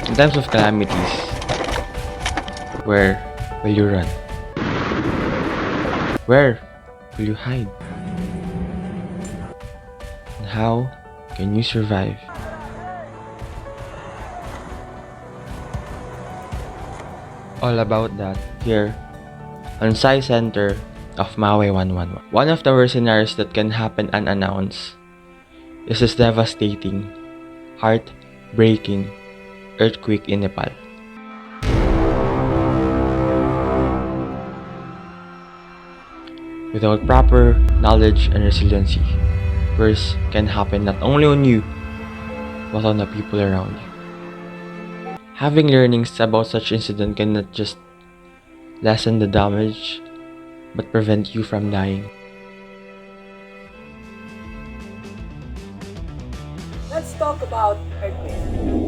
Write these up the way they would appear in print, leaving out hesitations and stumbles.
In times of calamities, where will you run? Where will you hide? And how can you survive? All about that here on Sci Center of Maui 111. One of the worst scenarios that can happen unannounced is this devastating, heart-breaking earthquake in Nepal. Without proper knowledge and resiliency, worse can happen not only on you, but on the people around you. Having learnings about such incident can not just lessen the damage, but prevent you from dying. Let's talk about earthquake.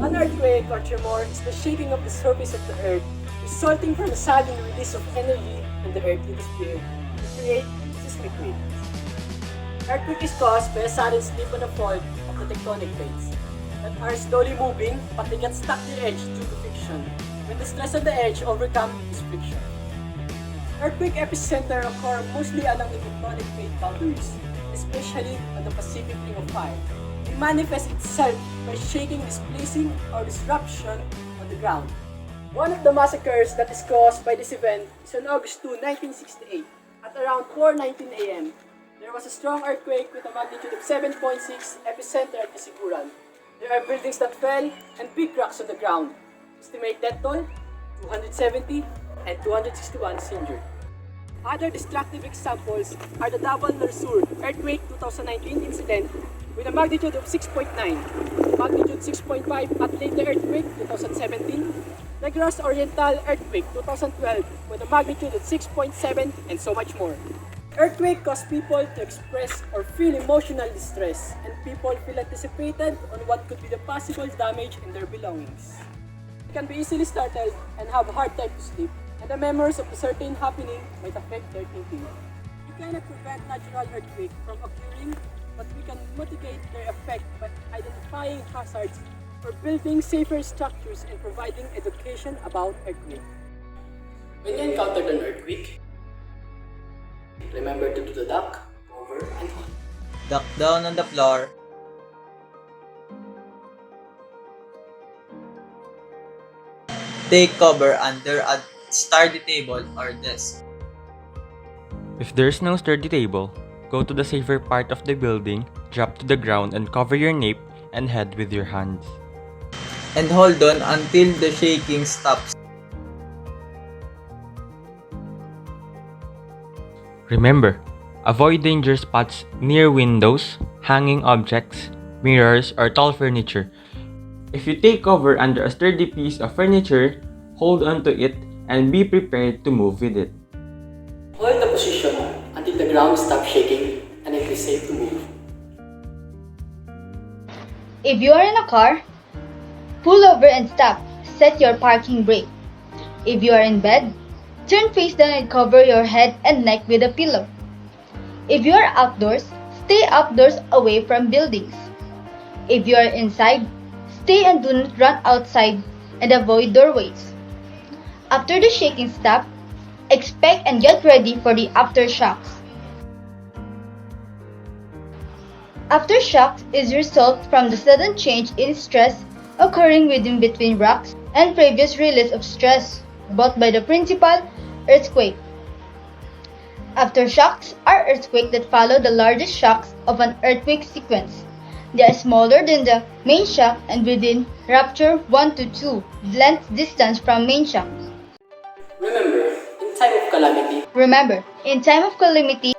An earthquake or tremor is the shaking of the surface of the earth, resulting from a sudden release of energy in the earthly sphere to create seismic waves. Earthquake is caused by a sudden slip and a fall of the tectonic plates that are slowly moving, but they get stuck to the edge due to friction. When the stress on the edge overcomes this friction. Earthquake epicenter occur mostly along the tectonic plate boundaries, especially on the Pacific Ring of Fire. It manifests itself by shaking, displacing, or disruption on the ground. One of the massacres that is caused by this event is on August 2, 1968. At around 4:19 a.m., there was a strong earthquake with a magnitude of 7.6 epicenter at Casiguran. There are buildings that fell and big cracks on the ground. Estimate death toll, 270 and 261 injured. Other destructive examples are the Davao del Sur earthquake 2019 incident with a magnitude of 6.9, magnitude 6.5 at Leyte earthquake 2017, Negros Oriental earthquake 2012 with a magnitude of 6.7, and so much more. Earthquake cause people to express or feel emotional distress, and people feel anticipated on what could be the possible damage in their belongings. They can be easily startled and have a hard time to sleep, and the memories of a certain happening might affect their thinking. We cannot prevent natural earthquake from occurring, but we can mitigate their effect by identifying hazards for building safer structures and providing education about earthquake. When you encountered an earthquake, remember to do the duck, over, and on. Duck down on the floor. Take cover under a sturdy table or desk. If there's no sturdy table, go to the safer part of the building, drop to the ground and cover your nape and head with your hands. And hold on until the shaking stops. Remember, avoid danger spots near windows, hanging objects, mirrors, or tall furniture. If you take cover under a sturdy piece of furniture, hold onto it and be prepared to move with it. Hold the position until the ground stops shaking and it is safe to move. If you are in a car, pull over and stop. Set your parking brake. If you are in bed, turn face down and cover your head and neck with a pillow. If you are outdoors, stay outdoors away from buildings. If you are inside, stay and do not run outside and avoid doorways. After the shaking stops, expect and get ready for the aftershocks. Aftershocks is a result from the sudden change in stress occurring within between rocks and previous release of stress brought by the principal earthquake. Aftershocks are earthquakes that follow the largest shocks of an earthquake sequence. They are smaller than the main shock and within rupture 1 to 2 length distance from main shock. Remember, in time of calamity, Remember, in time of calamity,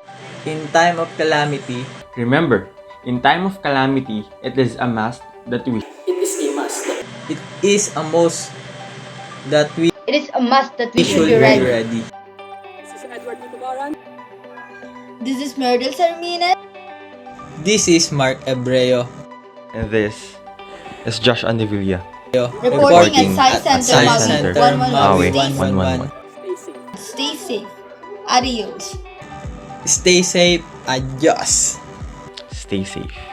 In time of calamity, Remember, in time of calamity, it is a must that we it is a must. it is a must that we it is a must that we should should be be ready. ready. This is Edward Nicobaran. This is Meredith Sarminas. This is Mark Ebreo. and this is Josh Andevilla. Reporting at Sci Sci Center, Center, Maui Maui 111. Stay safe. Stay safe. Adios. Stay safe. Adios. Stay safe.